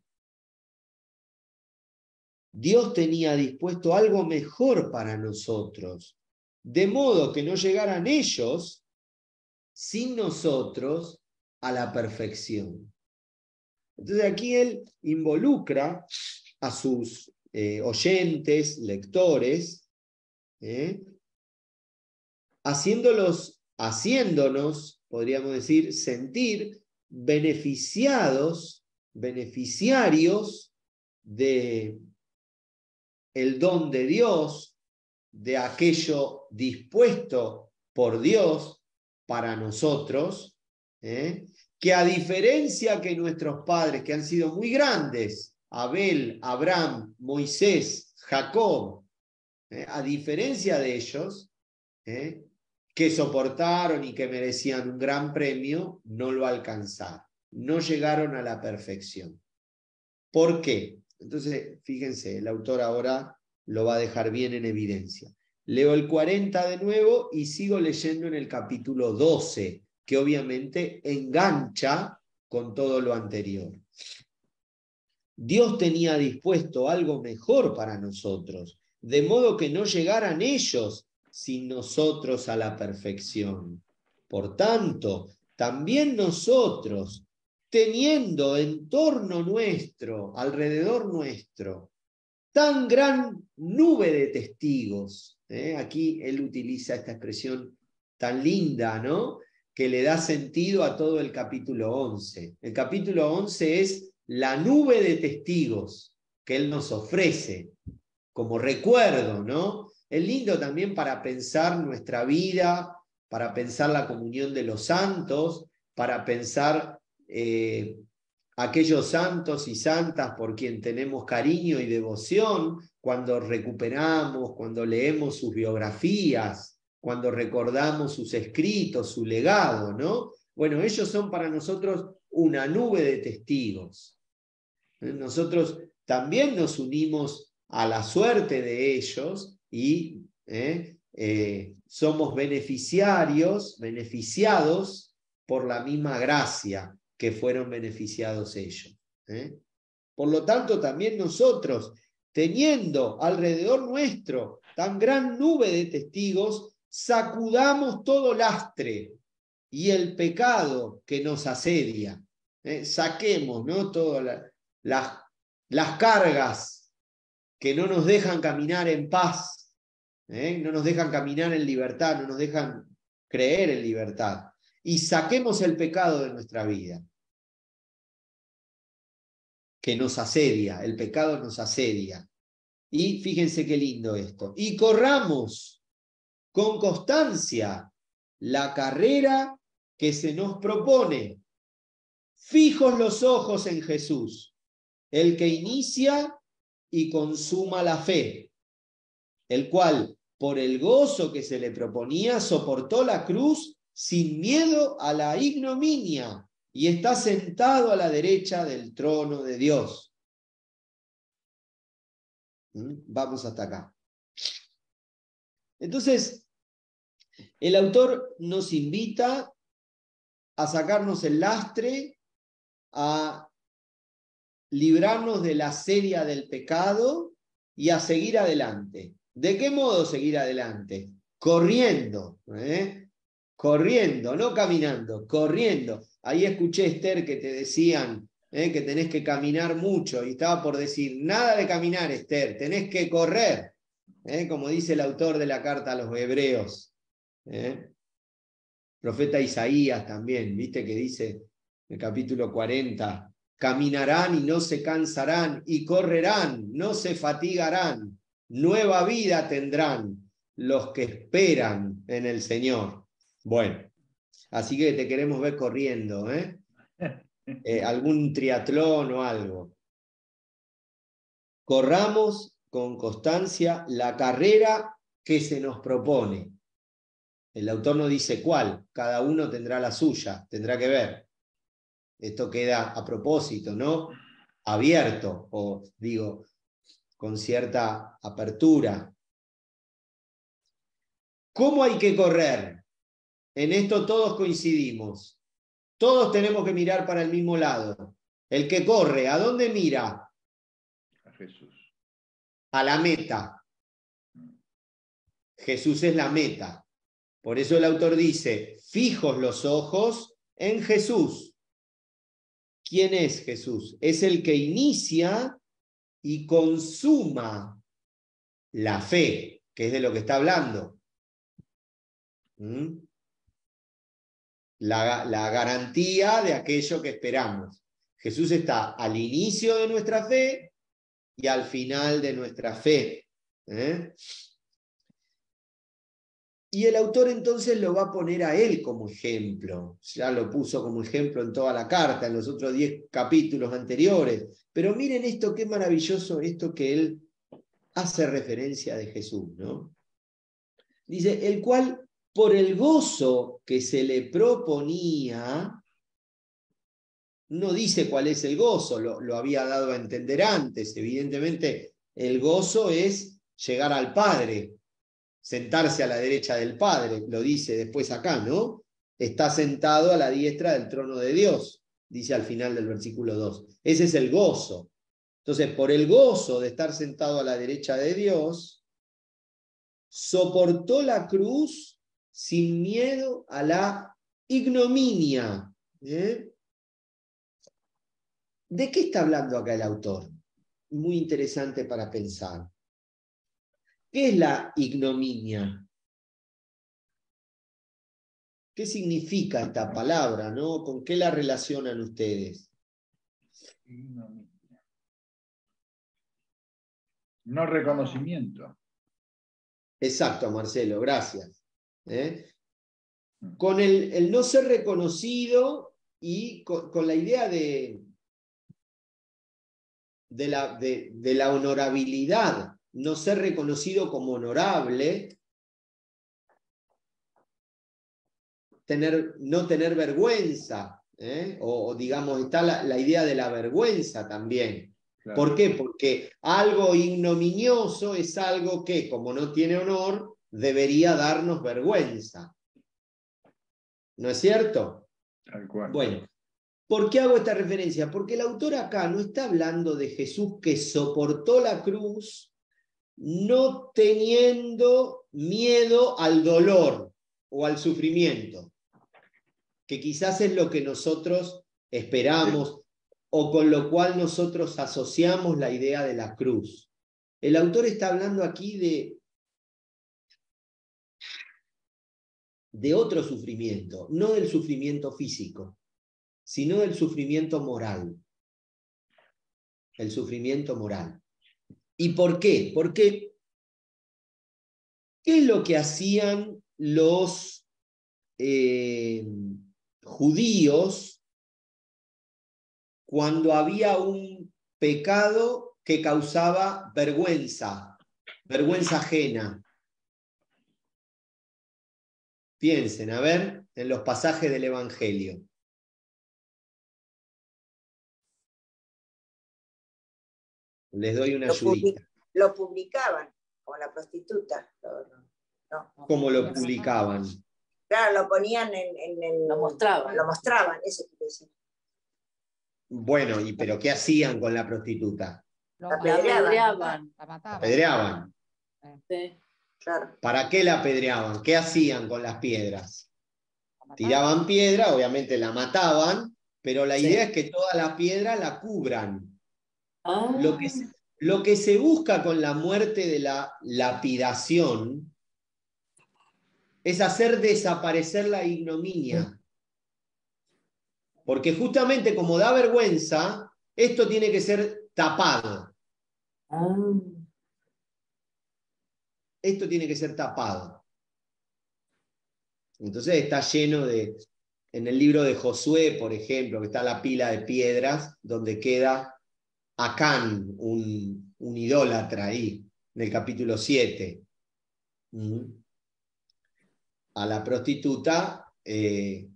Dios tenía dispuesto algo mejor para nosotros, de modo que no llegaran ellos sin nosotros a la perfección. Entonces aquí él involucra a sus oyentes, lectores, haciéndonos, podríamos decir, sentir beneficiarios de el don de Dios, de aquello dispuesto por Dios para nosotros, que a diferencia que nuestros padres, que han sido muy grandes, Abel, Abraham, Moisés, Jacob, a diferencia de ellos, que soportaron y que merecían un gran premio, no lo alcanzaron, no llegaron a la perfección. ¿Por qué? Entonces, fíjense, el autor ahora lo va a dejar bien en evidencia. Leo el 40 de nuevo y sigo leyendo en el capítulo 12, que obviamente engancha con todo lo anterior. Dios tenía dispuesto algo mejor para nosotros, de modo que no llegaran ellos sin nosotros a la perfección. Por tanto, también nosotros, teniendo en torno nuestro, alrededor nuestro, tan gran nube de testigos, aquí él utiliza esta expresión tan linda, ¿no?, que le da sentido a todo el capítulo 11. El capítulo 11 es la nube de testigos que él nos ofrece como recuerdo, ¿no? Es lindo también para pensar nuestra vida, para pensar la comunión de los santos, para pensar aquellos santos y santas por quien tenemos cariño y devoción, cuando recuperamos, cuando leemos sus biografías, cuando recordamos sus escritos, su legado, ¿no? Bueno, ellos son para nosotros una nube de testigos. Nosotros también nos unimos a la suerte de ellos y somos beneficiados por la misma gracia que fueron beneficiados ellos. Por lo tanto, también nosotros, teniendo alrededor nuestro tan gran nube de testigos, sacudamos todo lastre y el pecado que nos asedia. Saquemos, ¿no?, todas las cargas que no nos dejan caminar en paz, no nos dejan caminar en libertad, no nos dejan creer en libertad. Y saquemos el pecado de nuestra vida, que nos asedia, el pecado nos asedia. Y fíjense qué lindo esto. Y corramos con constancia la carrera que se nos propone, fijos los ojos en Jesús, el que inicia y consuma la fe, el cual, por el gozo que se le proponía, soportó la cruz sin miedo a la ignominia y está sentado a la derecha del trono de Dios. Vamos hasta acá. Entonces, el autor nos invita a sacarnos el lastre, a librarnos de la sedia del pecado y a seguir adelante. ¿De qué modo seguir adelante? Corriendo, corriendo, no caminando, corriendo. Ahí escuché, Esther, que te decían que tenés que caminar mucho, y estaba por decir, nada de caminar, Esther, tenés que correr, como dice el autor de la carta a los Hebreos. Profeta Isaías también, viste que dice en el capítulo 40, caminarán y no se cansarán, y correrán, no se fatigarán, nueva vida tendrán los que esperan en el Señor. Bueno, así que te queremos ver corriendo, algún triatlón o algo. Corramos con constancia la carrera que se nos propone. El autor no dice cuál, cada uno tendrá la suya, tendrá que ver. Esto queda a propósito, ¿no? Abierto, o digo, con cierta apertura. ¿Cómo hay que correr? En esto todos coincidimos. Todos tenemos que mirar para el mismo lado. El que corre, ¿a dónde mira? A Jesús. A la meta. Jesús es la meta. Por eso el autor dice, fijos los ojos en Jesús. ¿Quién es Jesús? Es el que inicia y consuma la fe, que es de lo que está hablando. La garantía de aquello que esperamos. Jesús está al inicio de nuestra fe y al final de nuestra fe. Y el autor entonces lo va a poner a él como ejemplo. Ya lo puso como ejemplo en toda la carta, en los otros 10 capítulos anteriores. Pero miren esto, qué maravilloso esto que él hace referencia de Jesús, ¿no? Dice, el cual por el gozo que se le proponía, no dice cuál es el gozo, lo había dado a entender antes. Evidentemente, el gozo es llegar al Padre, sentarse a la derecha del Padre, lo dice después acá, ¿no? Está sentado a la diestra del trono de Dios, dice al final del versículo 2. Ese es el gozo. Entonces, por el gozo de estar sentado a la derecha de Dios, soportó la cruz sin miedo a la ignominia. ¿De qué está hablando acá el autor? Muy interesante para pensar. ¿Qué es la ignominia? ¿Qué significa esta palabra, no? ¿Con qué la relacionan ustedes? Ignominia. No reconocimiento. Exacto, Marcelo, gracias. Con el no ser reconocido y con la idea de la honorabilidad, no ser reconocido como honorable, no tener vergüenza, o digamos, está la idea de la vergüenza también. Claro. ¿Por qué? Porque algo ignominioso es algo que, como no tiene honor, debería darnos vergüenza. ¿No es cierto? Tal cual. Bueno, ¿por qué hago esta referencia? Porque el autor acá no está hablando de Jesús que soportó la cruz no teniendo miedo al dolor o al sufrimiento, que quizás es lo que nosotros esperamos o con lo cual nosotros asociamos la idea de la cruz. El autor está hablando aquí de otro sufrimiento, no del sufrimiento físico, sino del sufrimiento moral. El sufrimiento moral. ¿Y por qué? Porque ¿qué es lo que hacían los judíos cuando había un pecado que causaba vergüenza ajena? Piensen, a ver, en los pasajes del Evangelio. Les doy una ayudita. Lo publicaban, como la prostituta. ¿Cómo lo publicaban? Claro, lo ponían en Lo mostraban. Lo mostraban, eso quiero decir. Bueno, pero ¿qué hacían con la prostituta? La apedreaban. La La mataban. apedreaban. Sí. Claro. ¿Para qué la apedreaban? ¿Qué hacían con las piedras? La mataban. Tiraban piedra, obviamente la mataban, pero la Sí. idea es que toda la piedra la cubran. Ah, Lo que se busca con la muerte de la lapidación es hacer desaparecer la ignominia. Porque justamente como da vergüenza, esto tiene que ser tapado. ah. Esto tiene que ser tapado. Entonces está lleno de, en el libro de Josué, por ejemplo, que está la pila de piedras, donde queda Acán, un idólatra ahí, en el capítulo 7. A la prostituta, el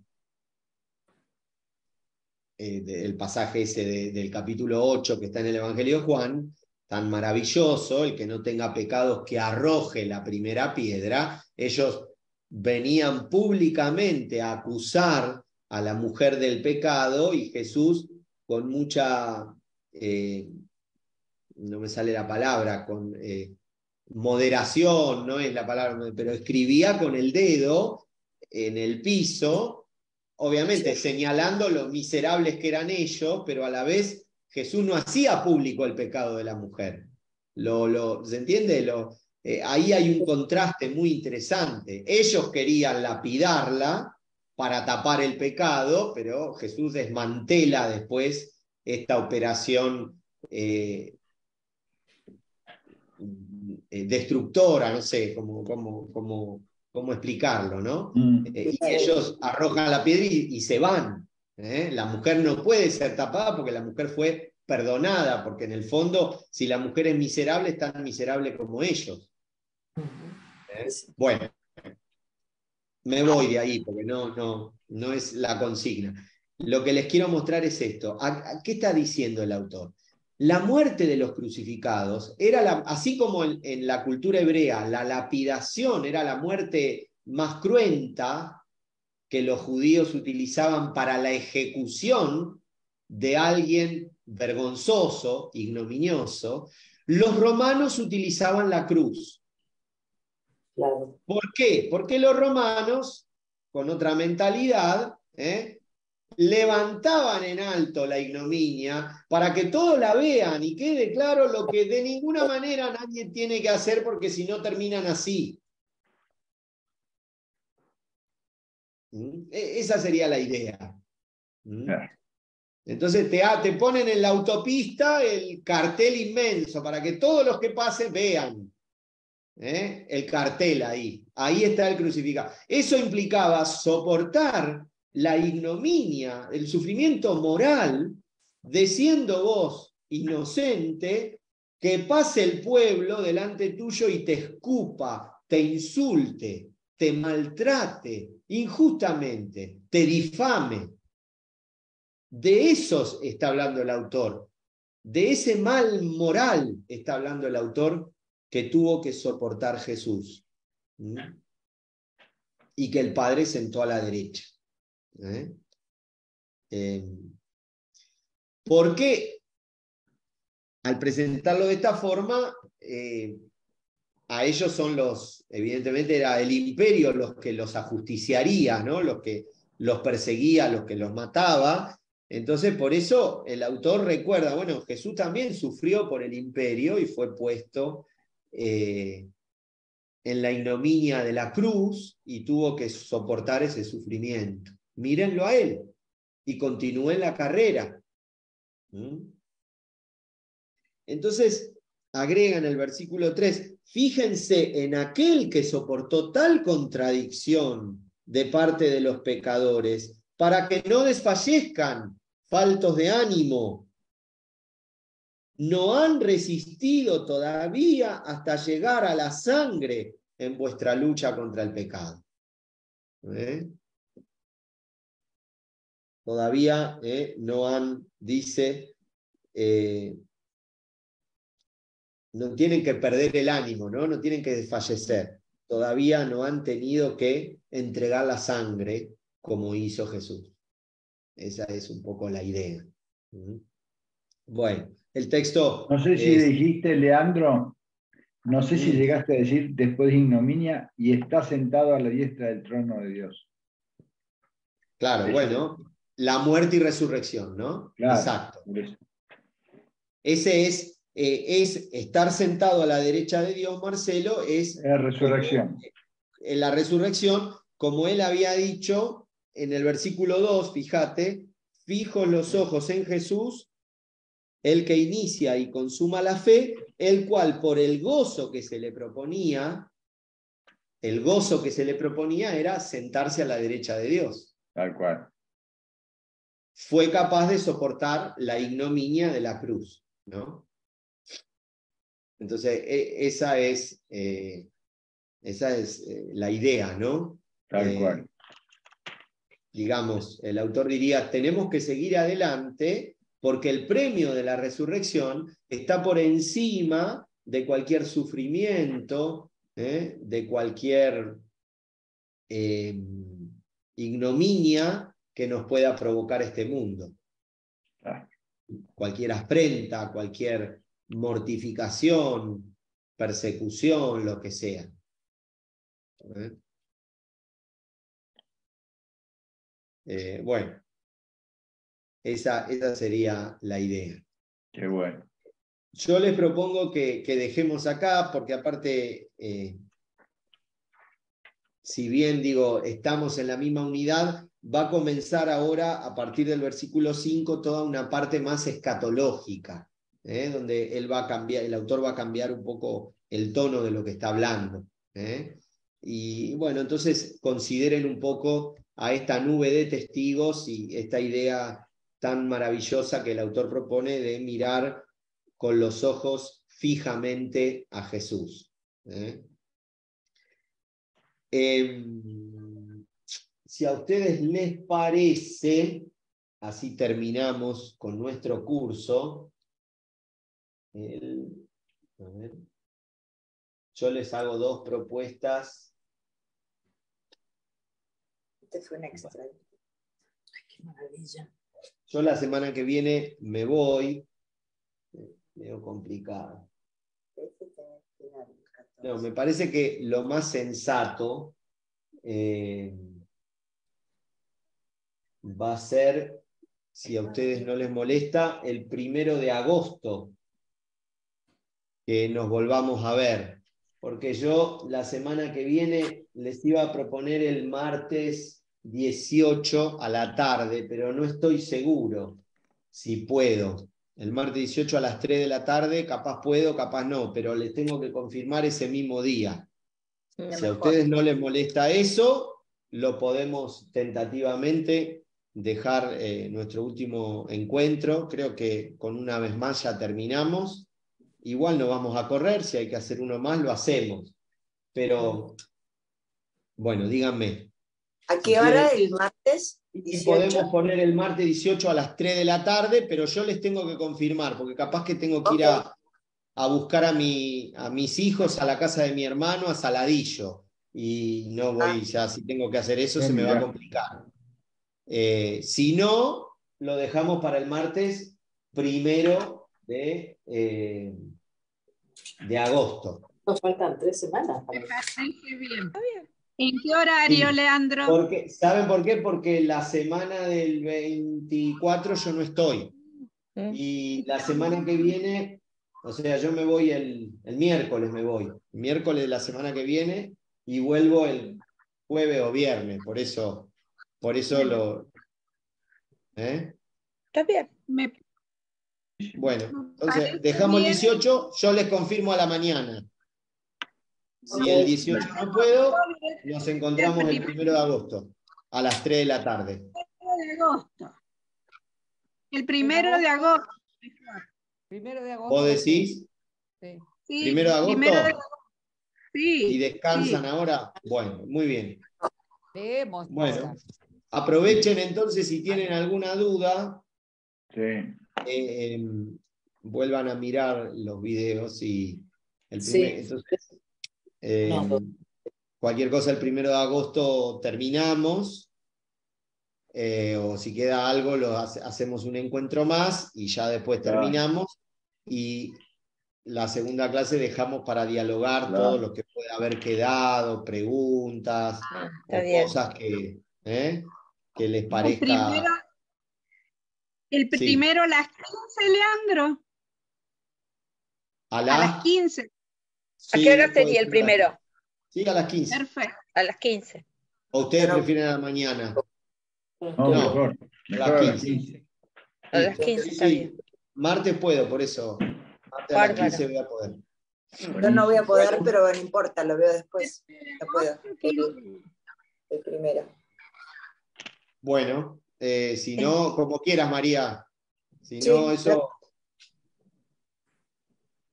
pasaje ese del capítulo 8 que está en el Evangelio de Juan, tan maravilloso, el que no tenga pecados que arroje la primera piedra. Ellos venían públicamente a acusar a la mujer del pecado y Jesús con mucha, no me sale la palabra, con moderación, no es la palabra, pero escribía con el dedo en el piso, obviamente señalando lo miserables que eran ellos, pero a la vez Jesús no hacía público el pecado de la mujer. ¿Se entiende? Ahí hay un contraste muy interesante. Ellos querían lapidarla para tapar el pecado, pero Jesús desmantela después esta operación destructora, no sé cómo explicarlo, ¿no? Y ellos arrojan la piedra y se van. La mujer no puede ser tapada porque la mujer fue perdonada, porque en el fondo, si la mujer es miserable, es tan miserable como ellos. Bueno, me voy de ahí porque no es la consigna. Lo que les quiero mostrar es esto. ¿Qué está diciendo el autor? La muerte de los crucificados era, así como en la cultura hebrea, la lapidación era la muerte más cruenta que los judíos utilizaban para la ejecución de alguien vergonzoso, ignominioso. Los romanos utilizaban la cruz. Claro. ¿Por qué? Porque los romanos, con otra mentalidad, levantaban en alto la ignominia para que todos la vean y quede claro lo que de ninguna manera nadie tiene que hacer porque si no terminan así. Esa sería la idea. Entonces te ponen en la autopista el cartel inmenso para que todos los que pasen vean. El cartel ahí. Ahí está el crucificado. Eso implicaba soportar la ignominia, el sufrimiento moral, de siendo vos inocente, que pase el pueblo delante tuyo y te escupa, te insulte, te maltrate injustamente, te difame. De esos está hablando el autor. De ese mal moral está hablando el autor que tuvo que soportar Jesús. Y que el Padre sentó a la derecha. ¿Por qué? Al presentarlo de esta forma, a ellos son evidentemente era el imperio los que los ajusticiaría, ¿no? Los que los perseguía, los que los mataba. Entonces, por eso el autor recuerda, bueno, Jesús también sufrió por el imperio y fue puesto en la ignominia de la cruz y tuvo que soportar ese sufrimiento. Mírenlo a él y continúen la carrera. Entonces, agrega en el versículo 3, fíjense en aquel que soportó tal contradicción de parte de los pecadores, para que no desfallezcan, faltos de ánimo. No han resistido todavía hasta llegar a la sangre en vuestra lucha contra el pecado. Todavía no han, dice, no tienen que perder el ánimo, no tienen que desfallecer. Todavía no han tenido que entregar la sangre como hizo Jesús. Esa es un poco la idea. Bueno, el texto... No sé si dijiste, Leandro, no sé si Mm. llegaste a decir después de ignominia, y está sentado a la diestra del trono de Dios. Claro, Eso. bueno, la muerte y resurrección, ¿no? Claro, Exacto. por eso. Ese es estar sentado a la derecha de Dios, Marcelo, es La resurrección. en la resurrección, como él había dicho en el versículo 2, fíjate, fijos los ojos en Jesús, el que inicia y consuma la fe, el cual por el gozo que se le proponía, el gozo que se le proponía era sentarse a la derecha de Dios. Tal cual. Fue capaz de soportar la ignominia de la cruz, ¿no? Entonces, esa es la idea, ¿no? Tal cual. Digamos, el autor diría, tenemos que seguir adelante porque el premio de la resurrección está por encima de cualquier sufrimiento, de cualquier ignominia que nos pueda provocar este mundo. Ah. Cualquier afrenta, cualquier mortificación, persecución, lo que sea. Bueno, esa sería la idea. Qué bueno. Yo les propongo que dejemos acá, porque aparte, si bien digo, estamos en la misma unidad, va a comenzar ahora, a partir del versículo 5, toda una parte más escatológica, donde él va a cambiar, el autor va a cambiar un poco el tono de lo que está hablando. Y bueno, entonces consideren un poco a esta nube de testigos y esta idea tan maravillosa que el autor propone de mirar con los ojos fijamente a Jesús. Si a ustedes les parece, así terminamos con nuestro curso. A ver. Yo les hago dos propuestas. Este fue un extra. Ay, qué maravilla. Yo la semana que viene me voy. Medio complicado. No, me parece que lo más sensato va a ser, si a ustedes no les molesta, el 1 de agosto que nos volvamos a ver. Porque yo la semana que viene les iba a proponer el martes 18 a la tarde, pero no estoy seguro si puedo. El martes 18 a las 3 de la tarde, capaz puedo, capaz no, pero les tengo que confirmar ese mismo día. Si a ustedes no les molesta eso, lo podemos tentativamente dejar nuestro último encuentro. Creo que con una vez más ya terminamos. Igual no vamos a correr, si hay que hacer uno más, lo hacemos. Pero, bueno, díganme. ¿A qué hora el martes? Y podemos poner el martes 18 a las 3 de la tarde, pero yo les tengo que confirmar, porque capaz que tengo que ir a buscar a mis hijos a la casa de mi hermano, a Saladillo. Y no voy ya, si tengo que hacer eso, se me va a complicar. Si no, lo dejamos para el martes 1 de agosto. Nos faltan 3 semanas. Bien. ¿En qué horario, Sí, Leandro? ¿saben por qué? Porque la semana del 24 yo no estoy. Y la semana que viene, o sea, yo me voy el miércoles, me voy. El miércoles de la semana que viene y vuelvo el jueves o viernes. Por eso lo... Está bien. Bueno, entonces dejamos el 18, yo les confirmo a la mañana. Si el 18 no puedo, nos encontramos el 1 de agosto, a las 3 de la tarde. El 1 de agosto. 1 de agosto. ¿Vos decís? Sí. Sí, 1 de agosto. 1 de agosto. Sí. ¿Y descansan ahora? Bueno, muy bien. Leemos. Bueno, aprovechen entonces si tienen alguna duda. Sí. Vuelvan a mirar los videos y entonces cualquier cosa el 1 de agosto terminamos o si queda algo, hacemos un encuentro más y ya después terminamos. Y la segunda clase dejamos para dialogar todo lo que pueda haber quedado, preguntas, Está o bien. cosas que les parezca. El primero a las 15, Leandro. A A las 15. ¿A qué hora sería el primero? Sí, a las 15. Perfecto. A las 15. ¿O ustedes prefieren a la mañana? No, mejor a las 15. A las 15 Sí, está bien. Martes puedo, por eso. Martes a las 15 voy a poder. Yo no voy a poder, pero no importa, lo veo después. No puedo. El primero. Bueno, si no, como quieras, María. Si Sí, no, eso.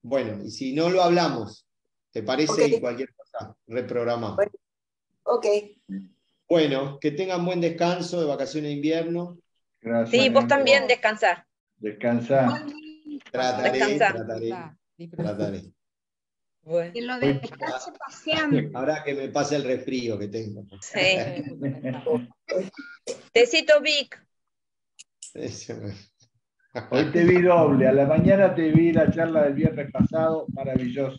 Bueno, y si no lo hablamos, ¿te parece? Ok. Y cualquier cosa, reprogramamos. Bueno. Ok. Bueno, que tengan buen descanso de vacaciones de invierno. Gracias. Sí, vos Leandro. también descansá. Descansa. Trataré. Bueno. Que lo descanse paseando. Ahora que me pase el resfrío que tengo. Sí. Tecito Vic. Hoy te vi doble. A la mañana te vi la charla del viernes pasado. Maravillosa.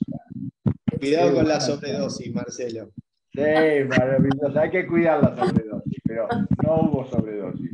Cuidado con la sobredosis, Marcelo. Sí, maravillosa. Hay que cuidar la sobredosis, pero no hubo sobredosis.